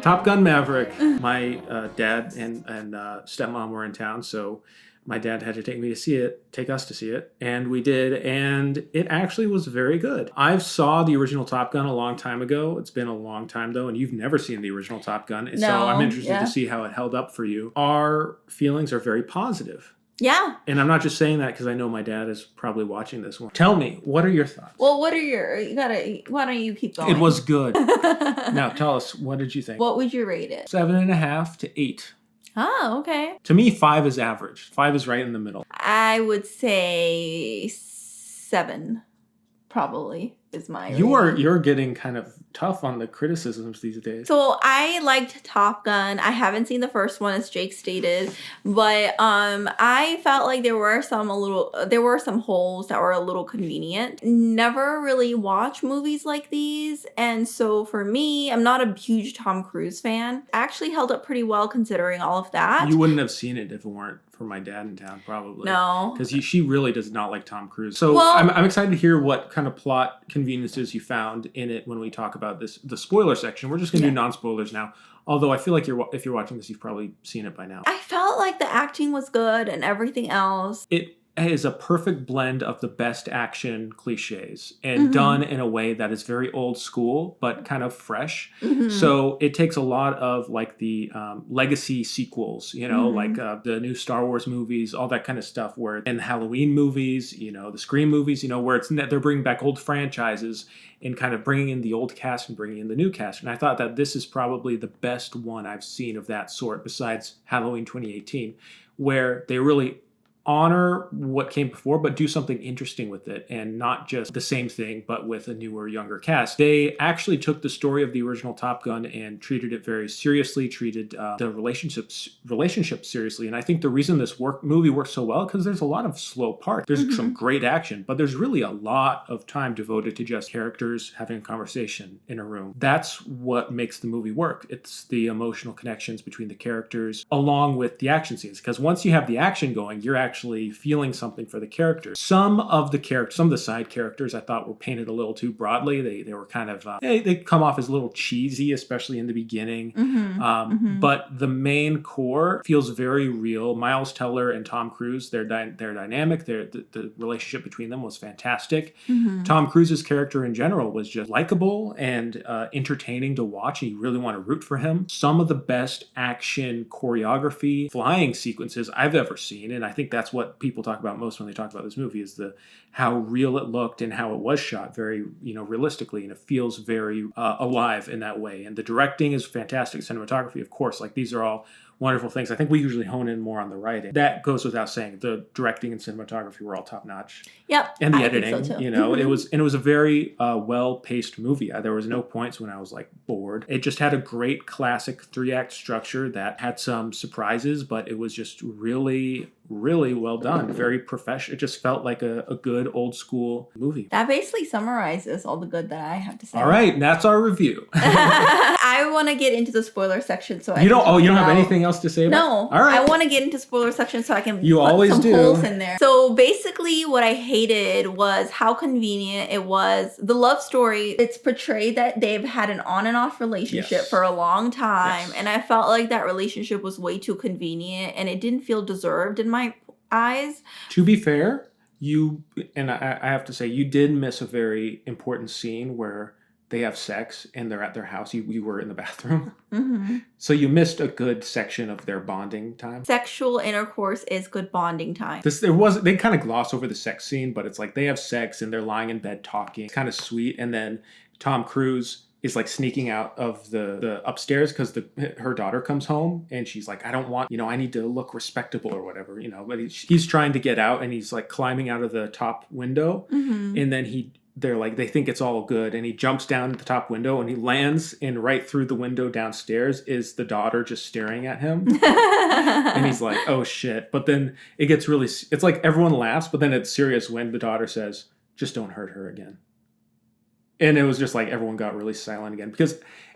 Top Gun Maverick. My dad and stepmom were in town, so my dad had to take us to see it, and we did, and it actually was very good. I saw the original Top Gun a long time ago. It's been a long time, though, and you've never seen the original Top Gun, No, so I'm interested to see how it held up for you. Our feelings are very positive. Yeah. And I'm not just saying that because I know my dad is probably watching this one. Tell me, what are your thoughts? Well, why don't you keep going? It was good. Now, tell us, what did you think? What would you rate it? 7.5 to 8. Oh, okay. To me, 5 is average. 5 is right in the middle. I would say 7, probably, is my rating. You're getting kind of tough on the criticisms these days. So I liked Top Gun. I haven't seen the first one, as Jake stated, but I felt like there were some holes that were a little convenient. Never really watch movies like these, and so for me, I'm not a huge Tom Cruise fan. Actually held up pretty well considering all of that. You wouldn't have seen it if it weren't for my dad in town, probably. No, because she really does not like Tom Cruise. So well, I'm excited to hear what kind of plot conveniences you found in it when we talk about the spoiler section. We're just going to do non-spoilers now. Although I feel like if you're watching this, you've probably seen it by now. I felt like the acting was good and everything else. It is a perfect blend of the best action cliches and done in a way that is very old school but kind of fresh. So it takes a lot of like the legacy sequels, like the new Star Wars movies, all that kind of stuff, where in Halloween movies, the Scream movies, where they're bringing back old franchises and kind of bringing in the old cast and bringing in the new cast. And I thought that this is probably the best one I've seen of that sort besides Halloween 2018, where they really honor what came before, but do something interesting with it and not just the same thing, but with a newer, younger cast. They actually took the story of the original Top Gun and treated it very seriously, treated the relationship seriously. And I think the reason this movie works so well, because there's a lot of slow parts. There's some great action, but there's really a lot of time devoted to just characters having a conversation in a room. That's what makes the movie work. It's the emotional connections between the characters along with the action scenes. Because once you have the action going, you're actually feeling something for the characters. Some of the side characters I thought were painted a little too broadly. They were kind of they come off as a little cheesy, especially in the beginning. But the main core feels very real. Miles Teller and Tom Cruise, their dynamic, the relationship between them was fantastic. Tom Cruise's character in general was just likable and entertaining to watch, and you really want to root for him. Some of the best action choreography, flying sequences I've ever seen, and I think that's what people talk about most when they talk about this movie, is how real it looked and how it was shot very realistically, and it feels very alive in that way. And the directing is fantastic. Cinematography, of course, like these are all wonderful things. I think we usually hone in more on the writing. That goes without saying. The directing and cinematography were all top notch. Yep. And the I editing, think so too. it was a very well-paced movie. There was no points when I was like bored. It just had a great classic 3-act structure that had some surprises, but it was just really, really well done. Very professional. It just felt like a good old school movie. That basically summarizes all the good that I have to say. All right, and that's our review. I want to get into the spoiler section, so you don't have anything else to say about it? No. All right. I want to get into spoiler section so I can You put always some do. holes in there. So basically what I hated was how convenient it was. The love story, it's portrayed that they've had an on and off relationship for a long time. And I felt like that relationship was way too convenient and it didn't feel deserved in my eyes. To be fair, I have to say, you did miss a very important scene where they have sex and they're at their house. You were in the bathroom. So you missed a good section of their bonding time. Sexual intercourse is good bonding time. They kind of gloss over the sex scene, but it's like they have sex and they're lying in bed talking. It's kind of sweet. And then Tom Cruise is like sneaking out of the upstairs because her daughter comes home and she's like, I don't want, I need to look respectable or whatever, but he's trying to get out and he's like climbing out of the top window. And then they think it's all good, and he jumps down the top window and he lands, and right through the window downstairs is the daughter just staring at him. And he's like, oh shit. But then it gets it's like everyone laughs, but then it's serious when the daughter says, just don't hurt her again. And it was just like everyone got really silent again,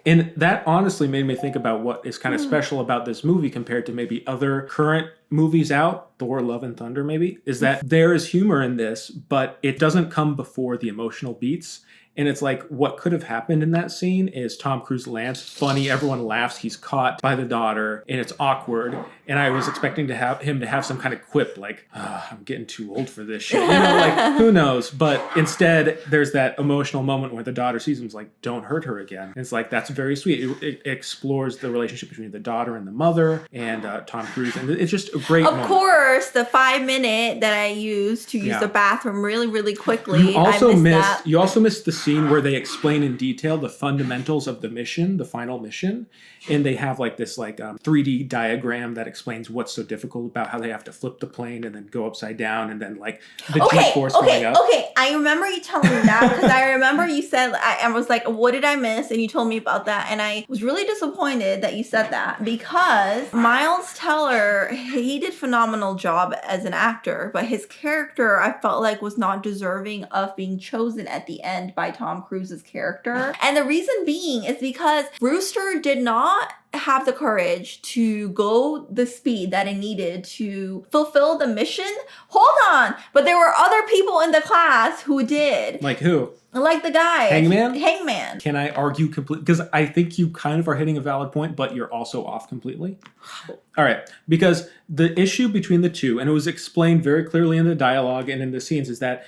and that honestly made me think about what is kind of special about this movie compared to maybe other current movies out, Thor, Love and Thunder maybe, is that there is humor in this, but it doesn't come before the emotional beats. And it's like, what could have happened in that scene is Tom Cruise lands funny, everyone laughs, he's caught by the daughter, and it's awkward. And I was expecting to have him to have some kind of quip like, I'm getting too old for this shit. You know, like, who knows? But instead, there's that emotional moment where the daughter sees him, like, don't hurt her again. And it's like, that's very sweet. It explores the relationship between the daughter and the mother and Tom Cruise. And it's just a great moment. Of course, the 5-minute that I used to use the bathroom really, really quickly. You also missed the scene where they explain in detail the fundamentals of the mission, the final mission, and they have like this 3D diagram that explains what's so difficult about how they have to flip the plane and then go upside down and then like the G-force going up. Okay, I remember you telling me that because I remember you said, I was like, what did I miss? And you told me about that, and I was really disappointed that you said that because Miles Teller, he did a phenomenal job as an actor, but his character I felt like was not deserving of being chosen at the end by Tom Cruise's character. And the reason being is because Rooster did not have the courage to go the speed that it needed to fulfill the mission. Hold on. But there were other people in the class who did. Like who? Like the guy. Hangman? Can I argue completely? Because I think you kind of are hitting a valid point, but you're also off completely. All right. Because the issue between the two, and it was explained very clearly in the dialogue and in the scenes, is that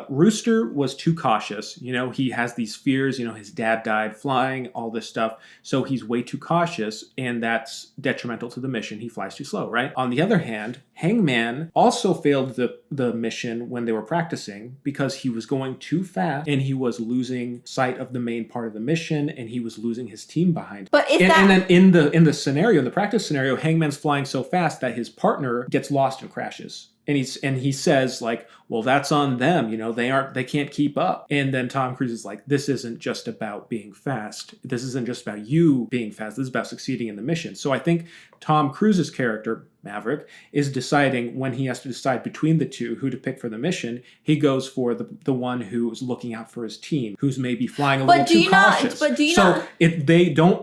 Rooster was too cautious. You know, he has these fears. You know, his dad died flying, all this stuff. So he's way too cautious, and that's detrimental to the mission. He flies too slow, right? On the other hand, Hangman also failed the mission when they were practicing because he was going too fast and he was losing sight of the main part of the mission and he was losing his team behind. But and then in the practice scenario, Hangman's flying so fast that his partner gets lost and crashes. And he says like, well, that's on them. You know, they can't keep up. And then Tom Cruise is like, this isn't just about being fast. This isn't just about you being fast. This is about succeeding in the mission. So I think Tom Cruise's character, Maverick, is deciding when he has to decide between the two who to pick for the mission. He goes for the one who's looking out for his team, who's maybe flying a little too cautious.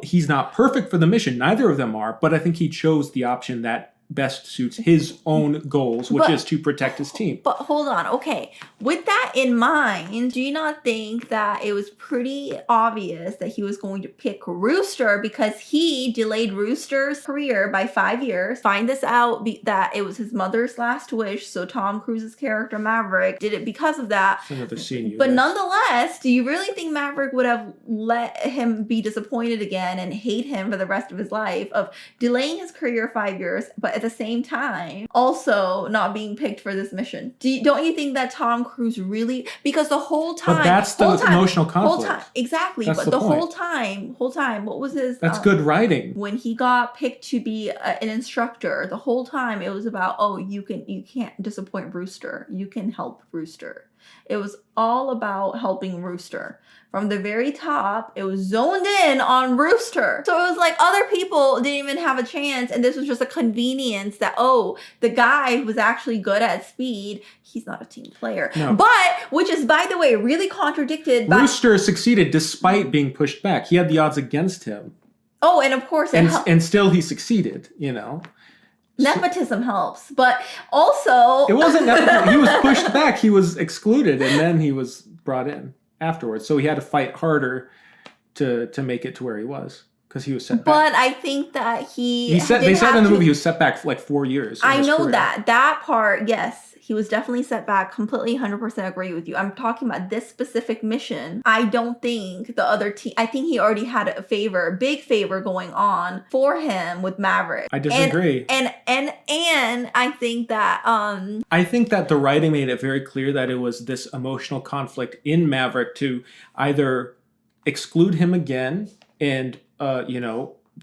He's not perfect for the mission. Neither of them are. But I think he chose the option that best suits his own goals, which is to protect his team. But hold on, okay. With that in mind, do you not think that it was pretty obvious that he was going to pick Rooster because he delayed Rooster's career by 5 years? Find this out that it was his mother's last wish, so Tom Cruise's character Maverick did it because of that. Another scene, but nonetheless, do you really think Maverick would have let him be disappointed again and hate him for the rest of his life of delaying his career 5 years, but at the same time also not being picked for this mission? Don't you think that Tom Cruise really, because the whole time, but that's the emotional conflict. Exactly. That's but the whole time, what was his? That's good writing. When he got picked to be an instructor, the whole time it was about, oh, you can't disappoint Rooster. You can help Rooster. It was all about helping Rooster. From the very top, it was zoned in on Rooster. So it was like other people didn't even have a chance, and this was just a convenience that, oh, the guy who was actually good at speed, he's not a team player. No. But, which is, by the way, really contradicted by... Rooster succeeded despite being pushed back. He had the odds against him. Oh, and of course... And still he succeeded, you know. Nepotism helps, but also... It wasn't nepotism. He was pushed back. He was excluded, and then he was brought in afterwards. So he had to fight harder to make it to where he was because he was set back. But I think that they said in the movie he was set back for like 4 years. I know that part, yes. He was definitely set back. Completely 100% agree with you. I'm talking about this specific mission. I don't think the other team... I think he already had a big favor going on for him with Maverick. I disagree. And I think that... I think that the writing made it very clear that it was this emotional conflict in Maverick to either exclude him again and,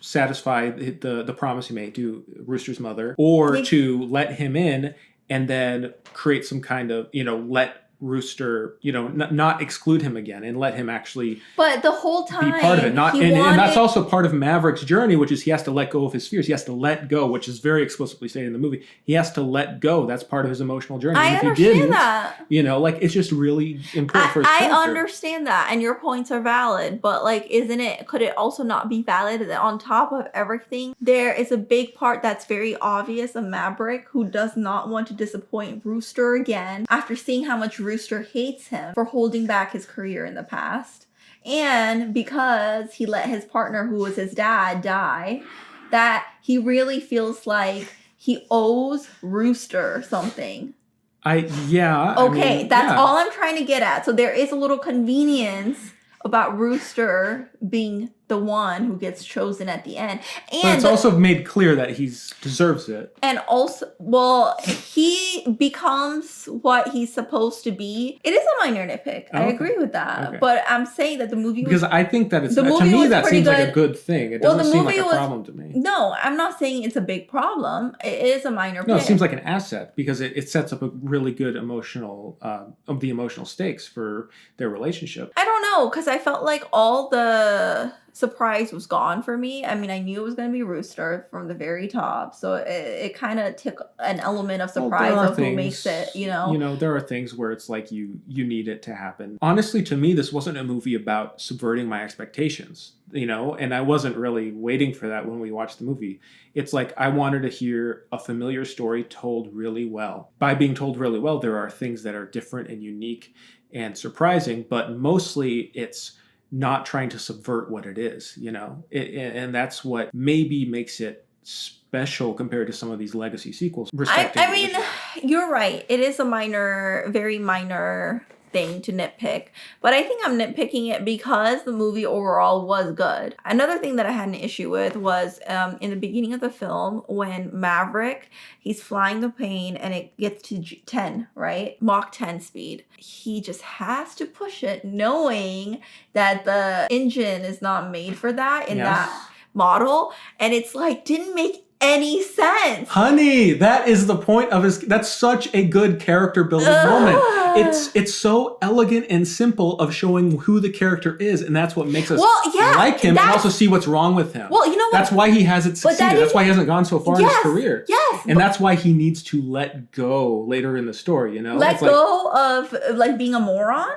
satisfy the promise he made to Rooster's mother, or to let him in and then create some kind of, let Rooster, not exclude him again and let him actually But the whole time be part of it. And that's also part of Maverick's journey, which is he has to let go of his fears. He has to let go, which is very explicitly stated in the movie. He has to let go. That's part of his emotional journey. I understand that. It's just really important for his character. I understand that, and your points are valid, but could it also not be valid that on top of everything, there is a big part that's very obvious of Maverick who does not want to disappoint Rooster again after seeing how much Rooster hates him for holding back his career in the past. And because he let his partner, who was his dad, die, that he really feels like he owes Rooster something. That's all I'm trying to get at. So there is a little convenience about Rooster being the one who gets chosen at the end. But it's also made clear that he deserves it. And also, he becomes what he's supposed to be. It is a minor nitpick. I agree with that. Okay. But I'm saying that the movie because I think that to me that seems like a good thing. It doesn't seem like a problem to me. No, I'm not saying it's a big problem. It is a minor No, it seems like an asset because it sets up a really good emotional stakes for their relationship. I don't know, because I felt like all the surprise was gone for me. I mean, I knew it was going to be Rooster from the very top, so it kind of took an element of surprise of who makes it, there are things where it's like you need it to happen. Honestly, to me, this wasn't a movie about subverting my expectations, and I wasn't really waiting for that when we watched the movie. It's like I wanted to hear a familiar story told really well. By being told really well, there are things that are different and unique and surprising, but mostly it's not trying to subvert what it is, and that's what maybe makes it special compared to some of these legacy sequels. I mean, you're right. It is a very minor thing to nitpick, but I think I'm nitpicking it because the movie overall was good. Another thing that I had an issue with was in the beginning of the film when Maverick, he's flying the plane and it gets to 10, right? Mach 10 speed. He just has to push it knowing that the engine is not made for that in that model, and it's like didn't make any sense. Honey, that is the point of that's such a good character building moment. It's so elegant and simple of showing who the character is, and that's what makes us like him and also see what's wrong with him. Well, you know what? That's why he hasn't succeeded. That's why he hasn't gone so far in his career. Yes. And that's why he needs to let go later in the story, Let go of being a moron?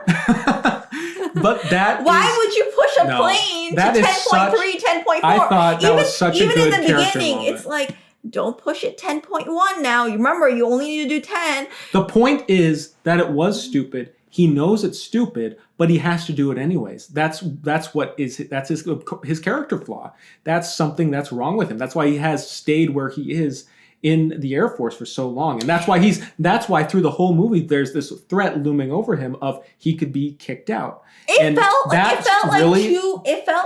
But why would you push a plane to 10.3, 10.4? I thought that was such a good character moment. Even in the beginning, it's like, don't push it 10.1 now. You remember, you only need to do 10. The point is that it was stupid. He knows it's stupid, but he has to do it anyways. That's his character flaw. That's something that's wrong with him. That's why he has stayed where he is in the Air Force for so long. And that's why through the whole movie there's this threat looming over him of he could be kicked out. It felt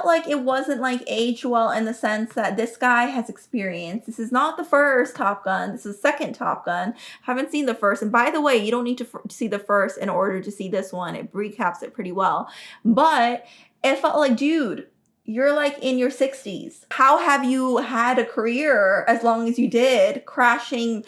like it wasn't like aged well in the sense that this guy has experience. This is not the first Top Gun. This is the second Top Gun. Haven't seen the first. And by the way, you don't need to see the first in order to see this one. It recaps it pretty well. But it felt like, dude, you're like in your 60s. How have you had a career as long as you did, crashing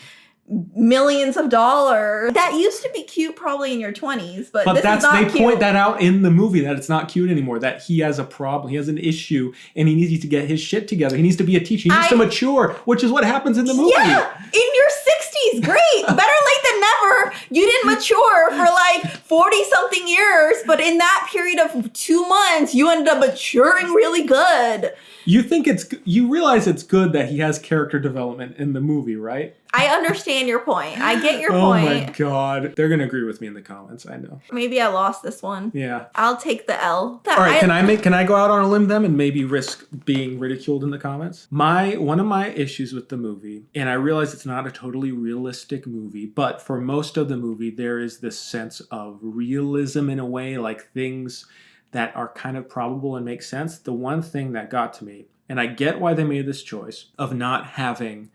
millions of dollars? That used to be cute probably in your 20s, but this is not they cute. Point that out in the movie that it's not cute anymore, that he has a problem, he has an issue, and he needs to get his shit together. He needs to be a teacher. He needs to mature, which is what happens in the movie. Yeah, in your 60s. Great. Better late than never. You didn't mature for like 40-something years, but in that period of 2 months, you ended up maturing really good. You realize it's good that he has character development in the movie, right? I understand your point. I get your point. Oh my God. They're going to agree with me in the comments, I know. Maybe I lost this one. Yeah. I'll take the L. All right, can I go out on a limb then and maybe risk being ridiculed in the comments? One of my issues with the movie, and I realize it's not a totally realistic movie, but for most of the movie, there is this sense of realism in a way, like things that are kind of probable and make sense. The one thing that got to me, and I get why they made this choice of not having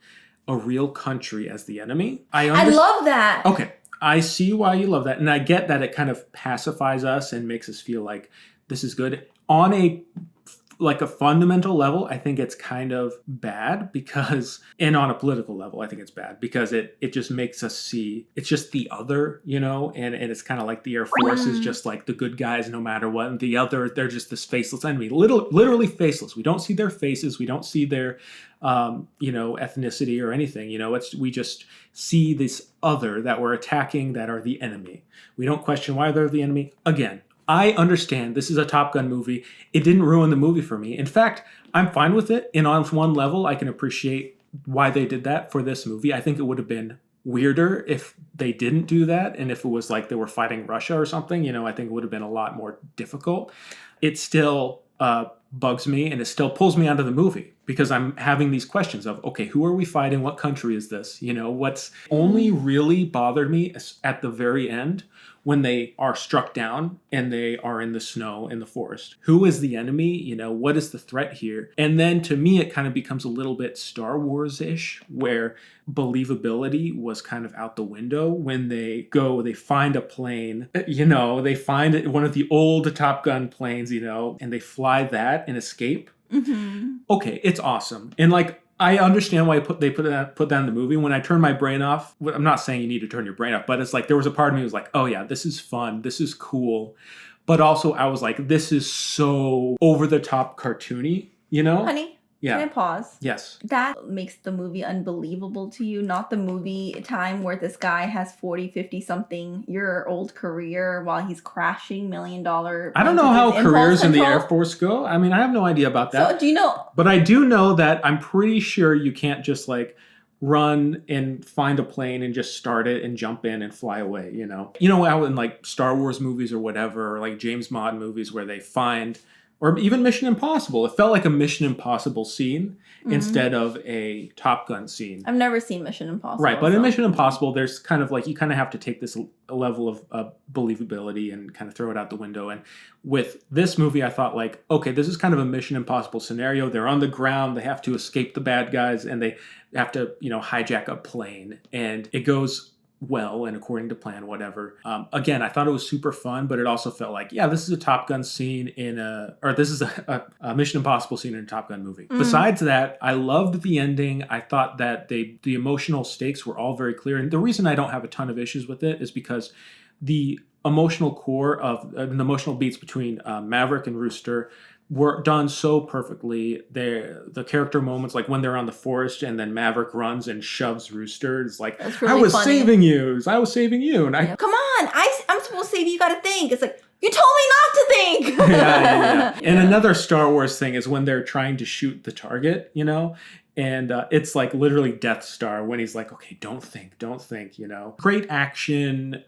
a real country as the enemy. I love that. Okay. I see why you love that. And I get that it kind of pacifies us and makes us feel like this is good. On a like a fundamental level, I think it's kind of bad because, and on a political level, I think it's bad because it just makes us see it's just the other, and it's kind of like the Air Force is just like the good guys no matter what, and the other, they're just this faceless enemy, literally faceless. We don't see their faces, we don't see their ethnicity or anything. We just see this other that we're attacking that are the enemy. We don't question why they're the enemy. Again, I understand this is a Top Gun movie. It didn't ruin the movie for me. In fact, I'm fine with it. And on one level, I can appreciate why they did that for this movie. I think it would have been weirder if they didn't do that. And if it was like they were fighting Russia or something, I think it would have been a lot more difficult. It still bugs me and it still pulls me out of the movie because I'm having these questions of, okay, who are we fighting? What country is this? What's only really bothered me at the very end when they are struck down and they are in the snow in the forest. Who is the enemy? What is the threat here? And then to me, it kind of becomes a little bit Star Wars-ish, where believability was kind of out the window when they find a plane, they find one of the old Top Gun planes, and they fly that and escape. Mm-hmm. Okay, it's awesome. And like, I understand why they put that in the movie. When I turn my brain off, I'm not saying you need to turn your brain off, but it's like there was a part of me that was like, oh yeah, this is fun. This is cool. But also I was like, this is so over the top cartoony, Honey, yeah. can I pause? Yes. That makes the movie unbelievable to you, not the movie time where this guy has 40, 50 something year old career while he's crashing $1 million. I don't know how careers in the Air Force go. I mean, I have no idea about that. So do you know? But I do know that I'm pretty sure you can't just like run and find a plane and just start it and jump in and fly away, how in like Star Wars movies or whatever, or like James Bond movies where they find, or even Mission Impossible. It felt like a Mission Impossible scene instead of a Top Gun scene. I've never seen Mission Impossible. Right, but in Mission Impossible, there's kind of like, you kind of have to take this level of believability and kind of throw it out the window. And with this movie, I thought like, okay, this is kind of a Mission Impossible scenario. They're on the ground, they have to escape the bad guys, and they have to, hijack a plane. And it goes well and according to plan, whatever. Again, I thought it was super fun, but it also felt like, yeah, this is a Top Gun scene this is a Mission Impossible scene in a Top Gun movie. Besides that, I loved the ending. I thought that the emotional stakes were all very clear. And the reason I don't have a ton of issues with it is because the emotional core of the emotional beats between Maverick and Rooster were done so perfectly. The character moments, like when they're on the forest and then Maverick runs and shoves Rooster, it's like, really I was funny. Saving you. I was saving you. And Come on, I'm supposed to save you. You got to think. It's like, you told me not to think. yeah. And another Star Wars thing is when they're trying to shoot the target, and it's like literally Death Star when he's like, okay, don't think. Great action,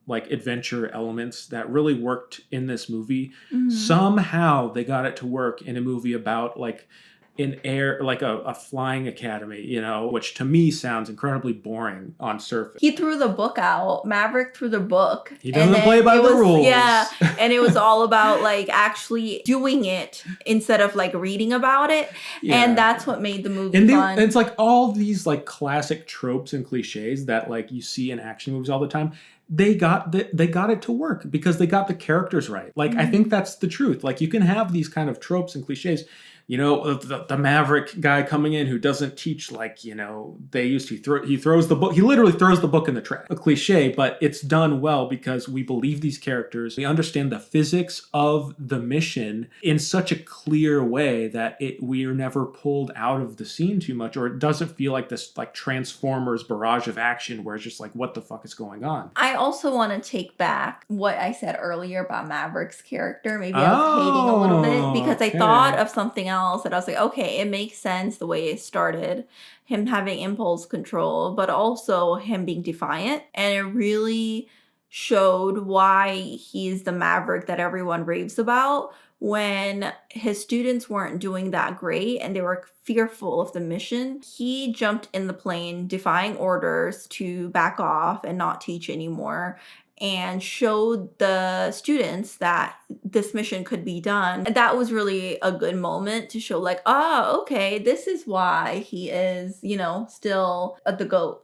like adventure elements that really worked in this movie. Mm-hmm. Somehow they got it to work in a movie about like a flying academy, which to me sounds incredibly boring on surface. He threw the book out. Maverick threw the book. He doesn't play by the rules. Yeah. And it was all about like actually doing it instead of like reading about it. Yeah. And that's what made the movie fun. It's like all these like classic tropes and cliches that like you see in action movies all the time. They got it to work because they got the characters right. Like, I think that's the truth. Like, you can have these kind of tropes and cliches. The Maverick guy coming in who doesn't teach like, he throws the book. He literally throws the book in the trash. A cliche, but it's done well because we believe these characters. We understand the physics of the mission in such a clear way that we are never pulled out of the scene too much, or it doesn't feel like this like Transformers barrage of action where it's just like, what the fuck is going on? I also want to take back what I said earlier about Maverick's character. Maybe I was hating a little bit because I thought of something else that I was like, okay, it makes sense the way it started, him having impulse control, but also him being defiant. And it really showed why he's the Maverick that everyone raves about. When his students weren't doing that great and they were fearful of the mission, he jumped in the plane, defying orders to back off and not teach anymore, and showed the students that this mission could be done. And that was really a good moment to show like, oh, okay, this is why he is, you know, still the GOAT.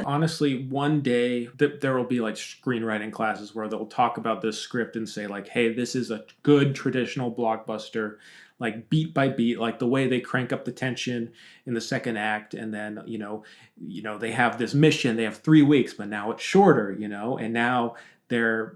Honestly, one day there will be like screenwriting classes where they'll talk about this script and say like, hey, this is a good traditional blockbuster, like beat by beat, like the way they crank up the tension in the second act. And then, you know, they have this mission, they have 3 weeks, but now it's shorter, you know, and now they're,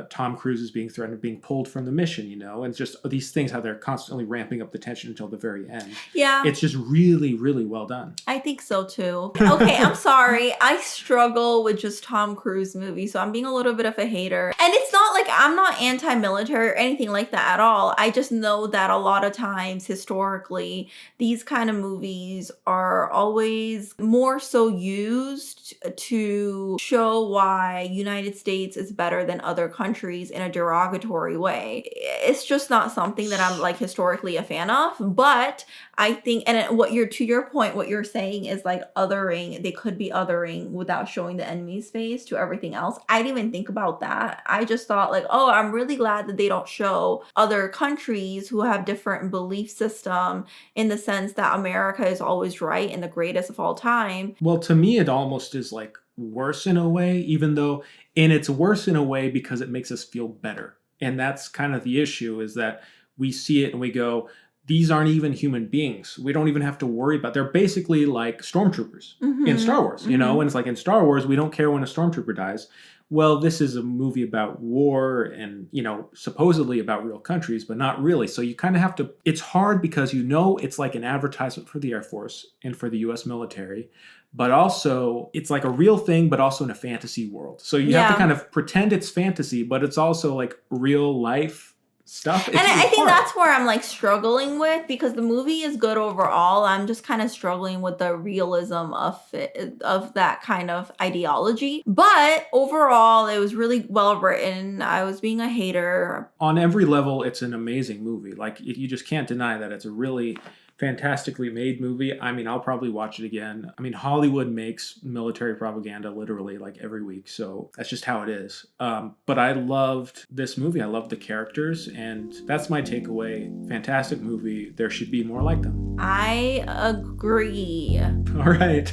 Tom Cruise is being threatened of being pulled from the mission, you know, and it's just these things, how they're constantly ramping up the tension until the very end. Yeah. It's just really, really well done. I think so too. Okay, I'm sorry. I struggle with just Tom Cruise movies, so I'm being a little bit of a hater. And it's not like I'm not anti-military or anything like that at all. I just know that a lot of times historically, these kind of movies are always more so used to show why United States is better than other countries in a derogatory way. It's just not something that I'm like historically a fan of, but I think, and to your point, what you're saying is like othering, they could be othering without showing the enemy's face to everything else. I didn't even think about that. I just thought like, oh, I'm really glad that they don't show other countries who have different belief system in the sense that America is always right and the greatest of all time. Well, to me, it almost is like worse in a way, even though, and it's worse in a way because it makes us feel better. And that's kind of the issue, is that we see it and we go, these aren't even human beings. We don't even have to worry about, they're basically like stormtroopers in Star Wars, you know? And it's like in Star Wars, we don't care when a stormtrooper dies. Well, this is a movie about war and, you know, supposedly about real countries, but not really. So you kind of have to, it's hard because, you know, it's like an advertisement for the Air Force and for the US military, but also it's like a real thing, but also in a fantasy world. So you have to kind of pretend it's fantasy, but it's also like real life stuff. And I think that's where I'm like struggling with, because the movie is good overall. I'm just kind of struggling with the realism of that kind of ideology. But overall, it was really well written. I was being a hater. On every level, it's an amazing movie. Like, you just can't deny that it's a really fantastically made movie. I mean, I'll probably watch it again. I mean, Hollywood makes military propaganda literally like every week, so that's just how it is. But I loved this movie. I loved the characters, and that's my takeaway. Fantastic movie. There should be more like them. I agree. All right.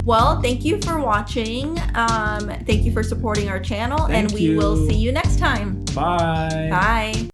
Well, thank you for watching. Thank you for supporting our channel, and we will see you next time. Bye. Bye.